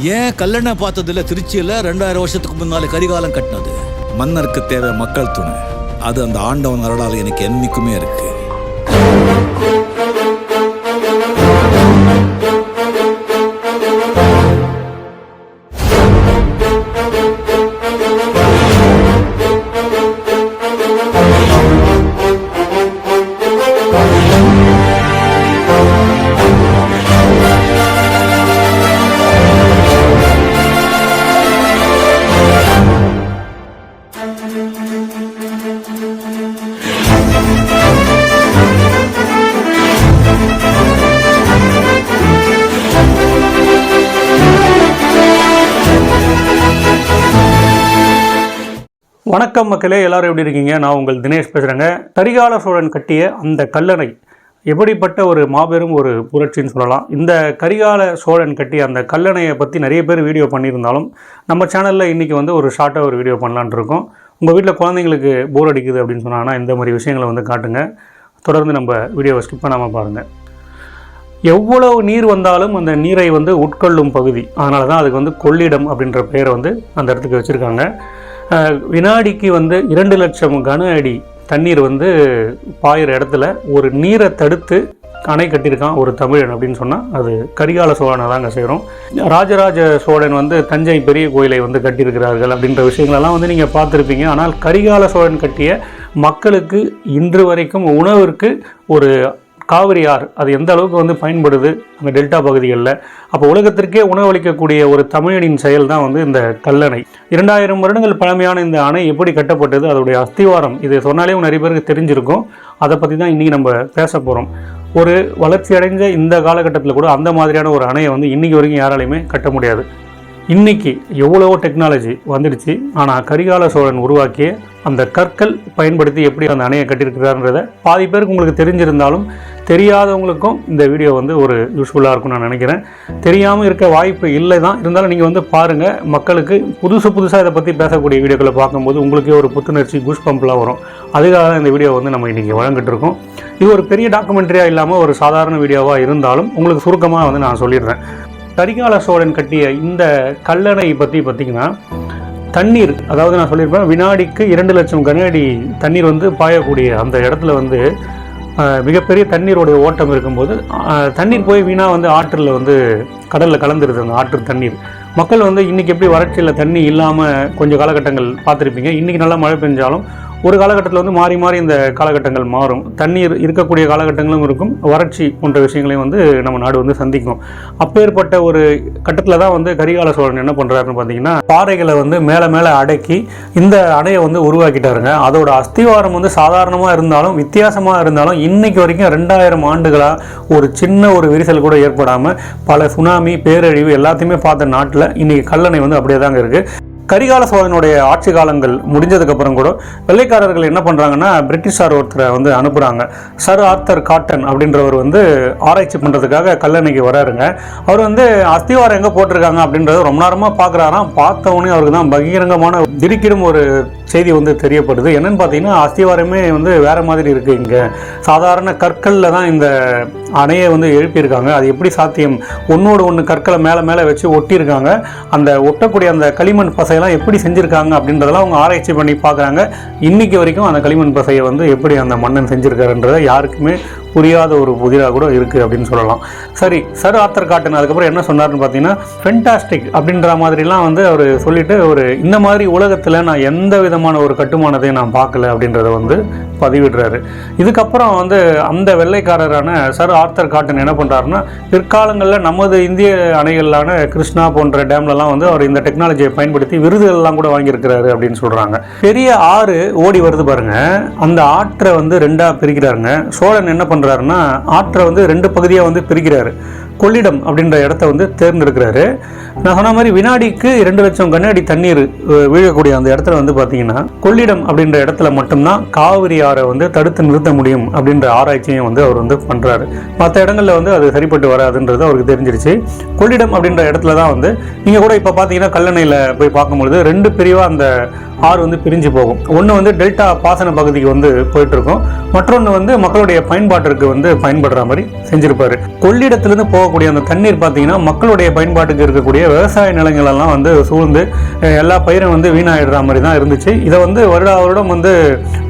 ஏன் கல்லணை பார்த்ததுல திருச்சியில் 2000 வருஷத்துக்கு முன்னாலே கரிகாலம் கட்டினது? மன்னருக்கு தேவை மக்கள் துணை. அது அந்த ஆண்டவன் அருளால் எனக்கு என்னைக்குமே இருக்கு. வணக்கம் மக்களே, எல்லாரும் எப்படி இருக்கீங்க? நான் உங்கள் தினேஷ் பேசுகிறேங்க. கரிகால சோழன் கட்டிய அந்த கல்லணை எப்படிப்பட்ட ஒரு மாபெரும் ஒரு புரட்சின்னு சொல்லலாம். இந்த கரிகால சோழன் கட்டிய அந்த கல்லணையை பற்றி நிறைய பேர் வீடியோ பண்ணியிருந்தாலும் நம்ம சேனலில் இன்றைக்கி ஒரு ஷார்ட்டாக ஒரு வீடியோ பண்ணலான்ட்டு இருக்கோம். உங்கள் வீட்டில் குழந்தைங்களுக்கு போர் அடிக்குது அப்படின்னு சொன்னாங்கன்னா இந்த மாதிரி விஷயங்களை காட்டுங்க. தொடர்ந்து நம்ம வீடியோவை ஸ்கிப் பண்ணாமல் பாருங்கள். எவ்வளவு நீர் வந்தாலும் அந்த நீரை உட்கொள்ளும் பகுதி, அதனால தான் அதுக்கு கொள்ளிடம் அப்படின்ற பெயரை அந்த இடத்துக்கு வச்சுருக்காங்க. வினாடிக்கு 2 லட்சம் கன அடி தண்ணீர் பாயிற இடத்துல ஒரு நீரை தடுத்து அணை கட்டியிருக்கான் ஒரு தமிழன் அப்படின்னு சொன்னால் அது கரிகால சோழனை தாங்க செய்கிறோம். ராஜராஜ சோழன் தஞ்சை பெரிய கோயிலை கட்டியிருக்கிறார்கள் அப்படின்ற விஷயங்களெல்லாம் நீங்கள் பார்த்துருப்பீங்க. ஆனால் கரிகால சோழன் கட்டிய மக்களுக்கு இன்று வரைக்கும் உணவிற்கு ஒரு காவிரி ஆறு அது எந்த அளவுக்கு பயன்படுது அந்த டெல்டா பகுதிகளில். அப்போ உலகத்திற்கே உணவளிக்கக்கூடிய ஒரு தமிழனின் செயல் தான் இந்த கல்லணை. 2000 வருடங்கள் பழமையான இந்த அணை எப்படி கட்டப்பட்டது, அதோடைய அஸ்திவாரம், இதை சொன்னாலே நிறைய பேருக்கு தெரிஞ்சிருக்கும். அதை பற்றி தான் இன்றைக்கி நம்ம பேச போகிறோம். ஒரு வளர்ச்சி அடைஞ்ச இந்த காலகட்டத்தில் கூட அந்த மாதிரியான ஒரு அணையை இன்றைக்கி வரைக்கும் யாராலையுமே கட்ட முடியாது. இன்றைக்கி எவ்வளவோ டெக்னாலஜி வந்துடுச்சு, ஆனால் கரிகால சோழன் உருவாக்கிய அந்த கற்கள் பயன்படுத்தி எப்படி அந்த அணையை கட்டியிருக்கிறார்ன்றதை பாதி பேருக்கு உங்களுக்கு தெரிஞ்சிருந்தாலும் தெரியாதவங்களுக்கும் இந்த வீடியோ ஒரு யூஸ்ஃபுல்லாக இருக்கும்னு நான் நினைக்கிறேன். தெரியாமல் இருக்க வாய்ப்பு இல்லை தான், இருந்தாலும் நீங்கள் பாருங்கள். மக்களுக்கு புதுசாக இதை பற்றி பேசக்கூடிய வீடியோக்களை பார்க்கும்போது உங்களுக்கே ஒரு புத்துணர்ச்சி, குஷ் பம்ப்லாம் வரும். அதுக்காக தான் இந்த வீடியோ நம்ம இன்றைக்கி வழங்கிட்டு இருக்கோம். இது ஒரு பெரிய டாக்குமெண்ட்ரியாக இல்லாமல் ஒரு சாதாரண வீடியோவாக இருந்தாலும் உங்களுக்கு சுருக்கமாக நான் சொல்லிடுறேன். கரிகால சோழன் கட்டிய இந்த கல்லணை பற்றி பார்த்திங்கன்னா தண்ணீர், அதாவது நான் சொல்லியிருப்பேன், வினாடிக்கு 2 லட்சம் கன அடி தண்ணீர் பாயக்கூடிய அந்த இடத்துல மிகப்பெரிய தண்ணீருடைய ஓட்டம் இருக்கும்போது தண்ணீர் போய் வீணாக ஆற்றில் கடலில் கலந்துருது. அந்த ஆற்று தண்ணீர் மக்கள் இன்றைக்கி எப்படி வறட்சியில் தண்ணி இல்லாமல் கொஞ்சம் காலகட்டங்கள் பார்த்துருப்பீங்க. இன்றைக்கி நல்லா மழை பெஞ்சாலும் ஒரு காலகட்டத்தில் மாறி மாறி இந்த காலகட்டங்கள் மாறும். தண்ணீர் இருக்கக்கூடிய காலகட்டங்களும் இருக்கும், வறட்சி போன்ற விஷயங்களையும் நம்ம நாடு சந்திக்கும். அப்பேற்பட்ட ஒரு கட்டத்தில் தான் கரிகால சோழன் என்ன பண்ணுறாருன்னு பார்த்தீங்கன்னா பாறைகளை மேலே மேலே அடக்கி இந்த அணையை உருவாக்கிட்டாருங்க. அதோட அஸ்திவாரம் சாதாரணமாக இருந்தாலும் வித்தியாசமாக இருந்தாலும் இன்னைக்கு வரைக்கும் 2000 ஆண்டுகளாக ஒரு சின்ன ஒரு விரிசல் கூட ஏற்படாமல் பல சுனாமி, பேரழிவு எல்லாத்தையுமே பார்த்த நாட்டில் இன்றைக்கி கல்லணை அப்படியே தாங்க இருக்குது. கரிகால சோழனுடைய ஆட்சி காலங்கள் முடிஞ்சதுக்கப்புறம் கூட வெள்ளைக்காரர்கள் என்ன பண்ணுறாங்கன்னா பிரிட்டிஷார் ஒருத்தரை அனுப்புகிறாங்க. சர் ஆர்த்தர் காட்டன் அப்படின்றவர் ஆராய்ச்சி பண்ணுறதுக்காக கல்லணைக்கு வராருங்க. அவர் அஸ்திவாரம் எங்கே போட்டிருக்காங்க அப்படின்றத ரொம்ப நேரமாக பார்க்குறாராம். பார்த்தவொடனே அவருக்கு தான் பகிரங்கமான திடுக்கிடும் ஒரு செய்தி தெரியப்படுது. என்னன்னு பார்த்தீங்கன்னா அஸ்திவாரமே வேறு மாதிரி இருக்குது. இங்கே சாதாரண கற்களில் தான் இந்த அணையை எழுப்பியிருக்காங்க. அது எப்படி சாத்தியம்? ஒன்றோடு ஒன்று கற்களை மேலே மேலே வச்சு ஒட்டியிருக்காங்க. அந்த ஒட்டக்கூடிய அந்த களிமண் பசையெல்லாம் எப்படி செஞ்சுருக்காங்க அப்படின்றதெல்லாம் அவங்க ஆராய்ச்சி பண்ணி பார்க்குறாங்க. இன்றைக்கி வரைக்கும் அந்த களிமண் பசையை எப்படி அந்த மன்னன் செஞ்சுருக்காருன்றதை யாருக்குமே புரியாத ஒரு புதிராக கூட இருக்குது அப்படின்னு சொல்லலாம். சரி, சர் ஆர்த்தர் காட்டன் அதுக்கப்புறம் என்ன சொன்னார்னு பார்த்தீங்கன்னா ஃபென்டாஸ்டிக் அப்படின்ற மாதிரிலாம் அவர் சொல்லிட்டு இந்த மாதிரி உலகத்தில் நான் எந்த விதமான ஒரு கட்டுமானத்தையும் நான் பார்க்கல அப்படின்றத பதிவிடுறாரு. இதுக்கப்புறம் அந்த வெள்ளைக்காரரான சர் ஆர்த்தர் காட்டன் என்ன பண்ணுறாருன்னா பிற்காலங்களில் நமது இந்திய அணைகளான கிருஷ்ணா போன்ற டேம்லலாம் அவர் இந்த டெக்னாலஜியை பயன்படுத்தி விருதுகள்லாம் கூட வாங்கியிருக்கிறாரு அப்படின்னு சொல்கிறாங்க. பெரிய ஆறு ஓடி வருது பாருங்க, அந்த ஆற்றை 2ஆக பிரிக்கிறாருங்க. சோழன் என்ன பண்ணுறாருன்னா ஆற்றை 2 பகுதியாக பிரிக்கிறாரு. கொள்ளிடம் அப்படின்ற இடத்த தேர்ந்தெடுக்கிறாரு. நான் சொன்ன மாதிரி வினாடிக்கு 2 லட்சம் கன அடி தண்ணீர் வீழக்கூடிய அந்த இடத்துல பார்த்தீங்கன்னா கொள்ளிடம் அப்படின்ற இடத்துல மட்டும்தான் காவிரி ஆறை தடுத்து நிறுத்த முடியும் அப்படின்ற ஆராய்ச்சியும் அவர் பண்ணுறாரு. மற்ற இடங்களில் அது சரிப்பட்டு வராதுன்றது அவருக்கு தெரிஞ்சிருச்சு. கொள்ளிடம் அப்படின்ற இடத்துல தான் நீங்கள் கூட இப்போ பார்த்தீங்கன்னா கல்லணையில் போய் பார்க்கும்பொழுது 2 பிரிவாக அந்த ஆறு வந்து பிரிஞ்சு போகும். ஒன்று வந்து டெல்டா பாசன பகுதிக்கு வந்து போயிட்டு இருக்கும், மற்றொன்று வந்து மக்களுடைய பயன்பாட்டிற்கு வந்து பயன்படுற மாதிரி செஞ்சிருப்பாரு. கொள்ளிடத்திலிருந்து போகக்கூடிய அந்த தண்ணீர் பார்த்தீங்கன்னா மக்களுடைய பயன்பாட்டுக்கு இருக்கக்கூடிய விவசாய நிலங்கள் எல்லாம் வந்து சூழ்ந்து எல்லா பயிரும் வந்து வீணாயிடுற மாதிரி தான் இருந்துச்சு. இதை வந்து வருடம் வந்து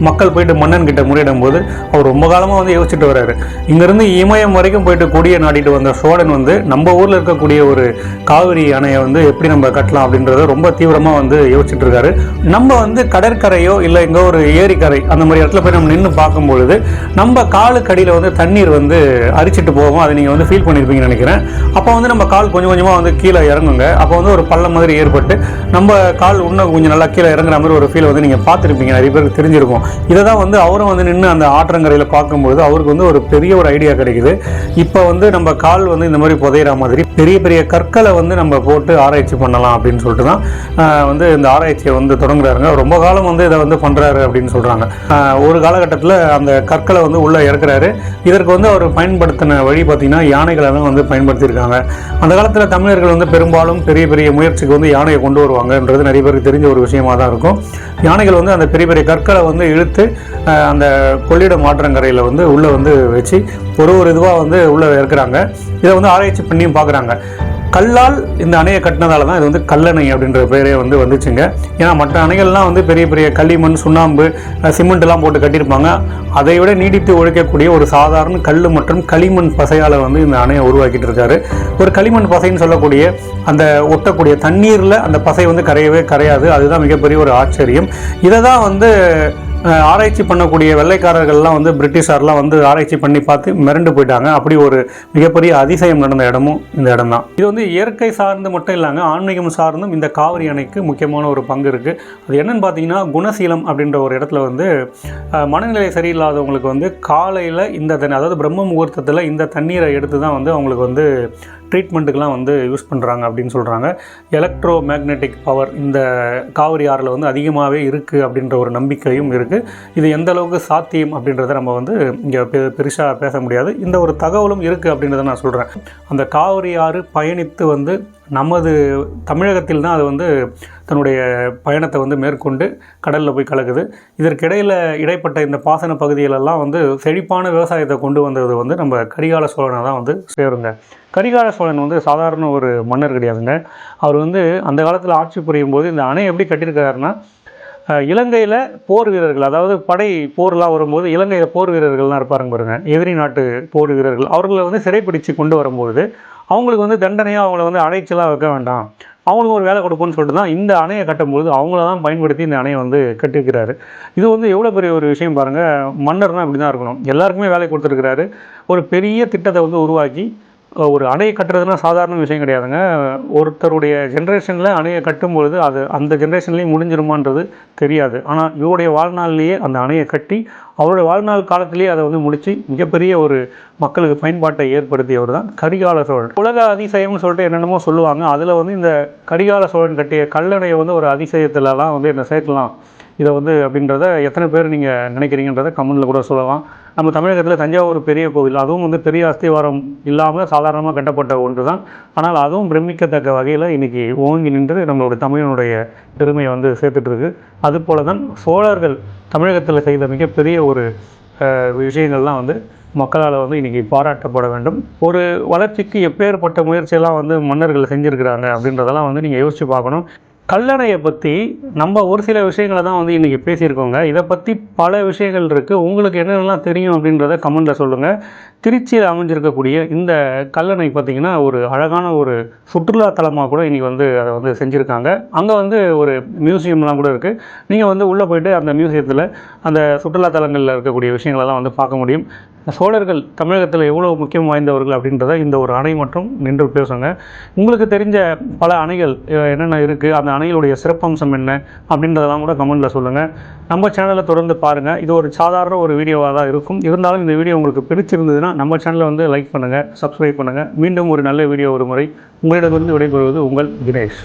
மக்கள் போயிட்டு மன்னன் கிட்ட முறையிடும் போது அவர் ரொம்ப காலமாக வந்து யோசிச்சுட்டு வர்றாரு. இங்கிருந்து இமயம் வரைக்கும் போயிட்டு கொடியை நாட்டிட்டு வந்த சோழன் வந்து நம்ம ஊரில் இருக்கக்கூடிய ஒரு காவிரி அணையை வந்து எப்படி நம்ம கட்டலாம் அப்படின்றத ரொம்ப தீவிரமாக வந்து யோசிச்சுட்டு இருக்காரு. நம்ம வந்து கடற்கரையோ இல்லை எங்கோ ஒரு ஏரிக்கரை அந்த மாதிரி இடத்துல போய் நம்ம நின்று பார்க்கும்பொழுது நம்ம காலுக்கடியில் வந்து தண்ணீர் வந்து அரிச்சிட்டு போகும். அதை நீங்கள் வந்து ஃபீல் பண்ணியிருப்பீங்கன்னு நினைக்கிறேன். அப்போ வந்து நம்ம கால் கொஞ்சம் கொஞ்சமாக வந்து கீழே இறங்குங்க. அப்போ வந்து ஒரு பள்ளம் மாதிரி ஏற்பட்டு நம்ம கால் இன்னும் கொஞ்சம் நல்லா கீழே இறங்குற மாதிரி ஒரு ஃபீல் வந்து நீங்கள் பார்த்துருப்பீங்க, நிறைய பேருக்கு தெரிஞ்சிருக்கும். இதை தான் வந்து அவரும் வந்து நின்று அந்த ஆற்றங்கரையில் பார்க்கும்போது அவருக்கு வந்து ஒரு பெரிய ஒரு ஐடியா கிடைக்குது. இப்போ வந்து நம்ம கால் வந்து இந்த மாதிரி புதையிற மாதிரி பெரிய பெரிய கற்களை வந்து நம்ம போட்டு ஆராய்ச்சி பண்ணலாம் அப்படின்னு சொல்லிட்டு தான் வந்து இந்த ஆராய்ச்சியை வந்து தொடங்குறாருங்க. ரொம்ப காலம் வந்து இதை வந்து பண்ணுறாரு அப்படின்னு சொல்கிறாங்க. ஒரு காலகட்டத்தில் அந்த கற்களை வந்து உள்ளே இறக்குறாரு. இதற்கு வந்து அவர் பயன்படுத்தின வழி பார்த்திங்கன்னா யானைகளெல்லாம் வந்து பயன்படுத்தியிருக்காங்க. அந்த காலத்தில் தமிழர்கள் வந்து பெரும்பாலும் பெரிய பெரிய முயற்சிக்கு வந்து யானையை கொண்டு வருவாங்கன்றது நிறைய பேருக்கு தெரிஞ்ச ஒரு விஷயமாக தான் இருக்கும். யானைகள் வந்து அந்த பெரிய பெரிய கற்களை வந்து இழுத்து அந்த கொள்ளிடம் ஆற்றங்கரையில் வந்து உள்ளே வந்து வச்சு ஒரு இதுவாக வந்து உள்ளே இருக்கிறாங்க. இதை வந்து ஆராய்ச்சி பண்ணியும் பார்க்குறாங்க. கல்லால் இந்த அணையை கட்டினதால தான் இது வந்து கல்லணை அப்படின்ற பேரே வந்து வந்துச்சுங்க. ஏன்னா மற்ற அணைகள்லாம் வந்து பெரிய பெரிய களிமண், சுண்ணாம்பு, சிமெண்ட்லாம் போட்டு கட்டியிருப்பாங்க. அதை விட நீடித்து உழைக்கக்கூடிய ஒரு சாதாரண கல் மற்றும் களிமண் பசையால் வந்து இந்த அணையை உருவாக்கிட்டு இருக்காரு. ஒரு களிமண் பசைன்னு சொல்லக்கூடிய அந்த ஒட்டக்கூடிய தண்ணீரில் அந்த பசை வந்து கரையவே கரையாது. அதுதான் மிகப்பெரிய ஒரு ஆச்சரியம். இதை தான் வந்து ஆராய்ச்சி பண்ணக்கூடிய வெள்ளைக்காரர்கள்லாம் வந்து பிரிட்டிஷார்லாம் வந்து ஆராய்ச்சி பண்ணி பார்த்து மிரண்டு போயிட்டாங்க. அப்படி ஒரு மிகப்பெரிய அதிசயம் நடந்த இடமும் இந்த இடம் தான். இது வந்து இயற்கை சார்ந்து மட்டும் இல்லாங்க, ஆன்மீகம் சார்ந்தும் இந்த காவிரி அணைக்கு முக்கியமான ஒரு பங்கு இருக்குது. அது என்னன்னு பார்த்தீங்கன்னா, குணசீலம் அப்படின்ற ஒரு இடத்துல வந்து மனநிலை சரியில்லாதவங்களுக்கு வந்து காலையில் இந்த தண்ணி, அதாவது பிரம்ம முகூர்த்தத்தில் இந்த தண்ணீரை எடுத்து தான் வந்து அவங்களுக்கு வந்து ட்ரீட்மெண்ட்டுக்கெலாம் வந்து யூஸ் பண்ணுறாங்க அப்படின்னு சொல்கிறாங்க. எலக்ட்ரோ மேக்னெட்டிக் பவர் இந்த காவிரி ஆறில் வந்து அதிகமாகவே இருக்குது அப்படின்ற ஒரு நம்பிக்கையும் இருக்குது. இது எந்த அளவுக்கு சாத்தியம் அப்படின்றத நம்ம வந்து இங்கே பெருசாக பேச முடியாது. இந்த ஒரு தகவலும் இருக்குது அப்படின்றத நான் சொல்கிறேன். அந்த காவிரி ஆறு பயணித்து வந்து நமது தமிழகத்தில் தான் அது வந்து தன்னுடைய பயணத்தை வந்து மேற்கொண்டு கடலில் போய் கலக்குது. இதற்கிடையில் இடைப்பட்ட இந்த பாசன பகுதிகளெல்லாம் வந்து செழிப்பான விவசாயத்தை கொண்டு வந்தது வந்து நம்ம கரிகால சோழனை தான் வந்து சேருங்க. கரிகால சோழன் வந்து சாதாரண ஒரு மன்னர் கிடையாதுங்க. அவர் வந்து அந்த காலத்தில் ஆட்சி புரியும் போது இந்த அணை எப்படி கட்டியிருக்காருன்னா, இலங்கையில் போர் வீரர்கள், அதாவது படை போர்லாம் வரும்போது இலங்கையில் போர் வீரர்கள்லாம் இருப்பாருங்க பாருங்க, எதிரி நாட்டு போர் வீரர்கள், அவர்களை வந்து சிறைப்பிடிச்சு கொண்டு வரும்போது அவங்களுக்கு வந்து தண்டனையாக அவங்கள வந்து அணைச்சலாம் வைக்க வேண்டாம், அவங்களுக்கு ஒரு வேலை கொடுப்போன்னு சொல்லிட்டு தான் இந்த அணையை கட்டும்போது அவங்கள தான் பயன்படுத்தி இந்த அணையை வந்து கட்டியிருக்கிறாரு. இது வந்து எவ்வளோ பெரிய ஒரு விஷயம் பாருங்கள். மன்னர்னால் இப்படி தான் இருக்கணும். எல்லாருக்குமே வேலை கொடுத்துருக்கிறாரு. ஒரு பெரிய திட்டத்தை வந்து உருவாக்கி ஒரு அணையை கட்டுறதுனா சாதாரண விஷயம் கிடையாதுங்க. ஒருத்தருடைய ஜென்ரேஷனில் அணையை கட்டும்பொழுது அது அந்த ஜென்ரேஷன்லேயும் முடிஞ்சிருமான்றது தெரியாது. ஆனால் இவருடைய வாழ்நாள்லேயே அந்த அணையை கட்டி அவருடைய வாழ்நாள் காலத்திலேயே அதை வந்து முடித்து மிகப்பெரிய ஒரு மக்களுக்கு பயன்பாட்டை ஏற்படுத்தியவர் தான் கரிகால சோழன். உலக அதிசயம்னு சொல்லிட்டு என்னென்னமோ சொல்லுவாங்க. அதில் வந்து இந்த கரிகால சோழன் கட்டிய கல்லணையை வந்து ஒரு அதிசயத்துலலாம் வந்து என்ன சேர்க்கலாம் இதை வந்து அப்படின்றத எத்தனை பேர் நீங்கள் நினைக்கிறீங்கன்றதை கமெண்டில் கூட சொல்லலாம். நம்ம தமிழகத்தில் தஞ்சாவூர் பெரிய கோவில், அதுவும் வந்து பெரிய அஸ்திவாரம் இல்லாமல் சாதாரணமாக கட்டப்பட்ட ஒன்று தான். ஆனால் அதுவும் பிரமிக்கத்தக்க வகையில் இன்றைக்கி ஓங்கி நின்று நம்மளோட தமிழனுடைய பெருமையை வந்து சேர்த்துட்ருக்கு. அதுபோல் தான் சோழர்கள் தமிழகத்தில் செய்த மிகப்பெரிய ஒரு விஷயங்கள்லாம் வந்து மக்களால் வந்து இன்றைக்கி பாராட்டப்பட வேண்டும். ஒரு வளர்ச்சிக்கு எப்பேற்பட்ட முயற்சியெல்லாம் வந்து மன்னர்கள் செஞ்சுருக்கிறாங்க அப்படின்றதெல்லாம் வந்து நீங்கள் யோசித்து பார்க்கணும். கல்லணையை பற்றி நம்ம ஒரு சில விஷயங்களை தான் வந்து இன்றைக்கி பேசியிருக்கோங்க. இதை பற்றி பல விஷயங்கள் இருக்குது. உங்களுக்கு என்னென்னலாம் தெரியும் அப்படின்றத கமெண்டில் சொல்லுங்கள். திருச்சியில் அமைஞ்சிருக்கக்கூடிய இந்த கல்லணை பார்த்திங்கன்னா ஒரு அழகான ஒரு சுற்றுலாத்தலமாக கூட இன்றைக்கி வந்து அதை வந்து செஞ்சுருக்காங்க. அங்கே வந்து ஒரு மியூசியம்லாம் கூட இருக்குது. நீங்கள் வந்து உள்ளே போய்ட்டு அந்த மியூசியத்தில் அந்த சுற்றுலாத்தலங்களில் இருக்கக்கூடிய விஷயங்களெல்லாம் வந்து பார்க்க முடியும். சோழர்கள் தமிழகத்தில் எவ்வளோ முக்கியம் வாய்ந்தவர்கள் அப்படின்றத இந்த ஒரு அணை மற்றும் நின்று பேசுங்க. உங்களுக்கு தெரிஞ்ச பல அணைகள் என்னென்ன இருக்குது, அந்த அணைகளுடைய சிறப்பம்சம் என்ன அப்படின்றதெல்லாம் கூட கமெண்டில் சொல்லுங்கள். நம்ம சேனலை தொடர்ந்து பாருங்கள். இது ஒரு சாதாரண ஒரு வீடியோவாக தான் இருக்கும். இருந்தாலும் இந்த வீடியோ உங்களுக்கு பிடிச்சிருந்ததுன்னா நம்ம சேனலை வந்து லைக் பண்ணுங்கள், சப்ஸ்கிரைப் பண்ணுங்கள். மீண்டும் ஒரு நல்ல வீடியோ ஒரு முறை உங்களிடமிருந்து விடைபெறுவது உங்கள் தினேஷ்.